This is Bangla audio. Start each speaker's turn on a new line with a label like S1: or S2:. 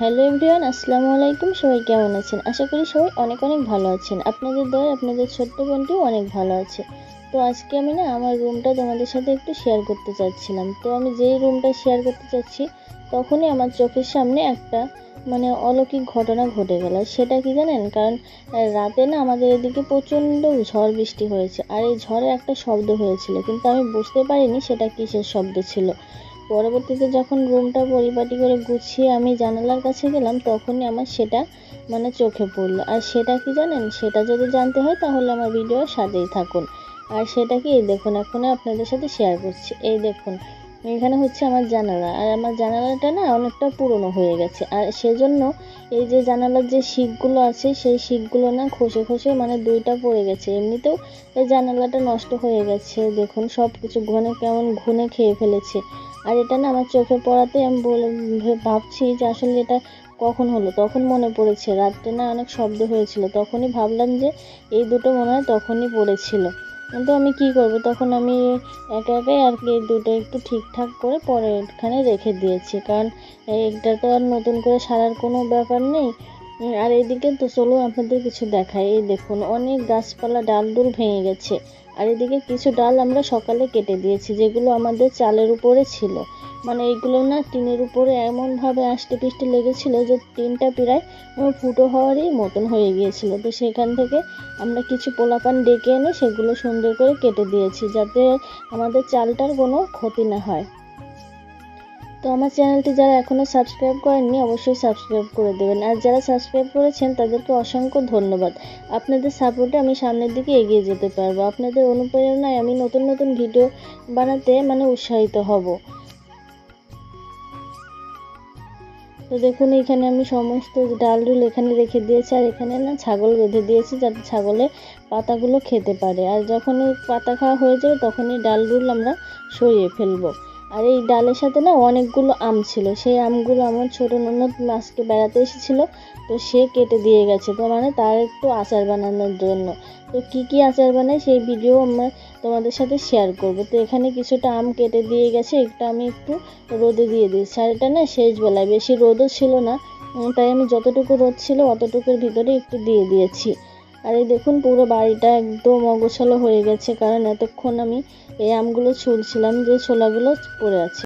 S1: হ্যালো এভরিওয়ান, আসসালামু আলাইকুম। সবাই কেমন আছেন? আশা করি সবাই অনেক অনেক ভালো আছেন। আপনাদের দয়ায় আপনাদের ছোট্ট বোনটিও অনেক ভালো আছে। তো আজকে আমি আমার রুমটা তোমাদের সাথে একটু শেয়ার করতে চাচ্ছিলাম। তো আমি যেই রুমটা শেয়ার করতে চাচ্ছি তখনই আমার চোখের সামনে একটা অলৌকিক ঘটনা ঘটে গেল। সেটা কি জানেন? কারণ রাতে আমাদের এদিকে প্রচণ্ড ঝড় বৃষ্টি হয়েছে, আর এই ঝড়ে একটা শব্দ হয়েছিল, কিন্তু আমি বুঝতে পারিনি সেটা কিসের শব্দ ছিল। পরবর্তীতে যখন রুমটা পরিপাটি করে গুছিয়ে আমি জানালার কাছে গেলাম, তখনই আমার সেটা চোখে পড়লো। আর সেটা কি জানেন? সেটা যদি জানতে হয় তাহলে আমার ভিডিওর সাথেই থাকুন। আর সেটা কি, এই দেখুন, এখন আপনাদের সাথে শেয়ার করছি। এই দেখুন, এখানে হচ্ছে আমার জানালা, আর আমার জানালাটা অনেকটা পুরনো হয়ে গেছে, আর সেজন্য এই যে জানালার যে শিকগুলো আছে সেই শিকগুলো খসে খসে দুইটা পড়ে গেছে। এমনিতেও এই জানালাটা নষ্ট হয়ে গেছে, দেখুন সব কিছু কেমন ঘুনে খেয়ে ফেলেছে। আর এটা আমার চোখে পড়াতে আমি ভাবছি যে আসলে এটা কখন হলো। তখন মনে পড়েছে রাত্রে অনেক শব্দ হয়েছিল, তখনই ভাবলাম যে এই দুটো মনে হয় তখনই পড়েছিল। কিন্তু আমি কি করব, তখন আমি একা একাই আর কি এই দুটো একটু ঠিকঠাক করে পরে এখানে রেখে দিয়েছি, কারণ এটা তো আর নতুন করে সারার কোনো ব্যাপার নেই। আর এইদিকে তো চলুন আপনাদের কিছু দেখাই। এই দেখুন, অনেক গাছপালা ডালডুল ভেঙে গেছে, আর এদিকে কিছু ডাল আমরা সকালে কেটে দিয়েছি, যেগুলো আমাদের চালের উপরে ছিল। এইগুলো টিনের উপরে এমনভাবে আষ্টে পিষ্টে লেগেছিল যে টিনটা প্রায় ফুটো হওয়ারই মতন হয়ে গিয়েছিল। তো সেখান থেকে আমরা কিছু পোলাপান ডেকে এনে সেগুলো সুন্দর করে কেটে দিয়েছি, যাতে আমাদের চালটার কোনো ক্ষতি না হয়। তো আমার চ্যানেলটি যারা এখনও সাবস্ক্রাইব করেননি অবশ্যই সাবস্ক্রাইব করে দেবেন, আর যারা সাবস্ক্রাইব করেছেন তাদেরকে অসংখ্য ধন্যবাদ। আপনাদের সাপোর্টে আমি সামনের দিকে এগিয়ে যেতে পারবো। আপনাদের অনুপ্রেরণায় আমি নতুন নতুন ভিডিও বানাতে উৎসাহিত হব। তো দেখুন, এখানে আমি সমস্ত ডালডুল এখানে রেখে দিয়েছি, আর এখানে ছাগল বেঁধে দিয়েছি যাতে ছাগলে পাতাগুলো খেতে পারে। আর যখন এই পাতা খাওয়া হয়ে যাবে তখনই ডালডুল আমরা সরিয়ে ফেলবো। আর এই ডালের সাথে অনেকগুলো আম ছিল, সেই আমগুলো আমার ছোট ননদ আজকে বেড়াতে এসেছিল, তো সে কেটে দিয়ে গেছে, তো তার একটু আচার বানানোর জন্য। তো কি আচার বানাই সেই ভিডিও আমরা তোমাদের সাথে শেয়ার করব। তো এখানে কিছুটা আম কেটে দিয়ে গেছে, এটা আমি একটু রোদে দিয়ে দিয়েছি। আর এটা শেষ বেলায়, বেশি রোদও ছিল না, তাই আমি যতটুকু রোদ ছিল অতটুকুর ভিতরে একটু দিয়ে দিয়েছি। আর এই দেখুন, পুরো বাড়িটা একদম অগোছালো হয়ে গেছে, কারণ এতক্ষণ আমি এই আমগুলো ছুলছিলাম যে ছোলাগুলো পড়ে আছে।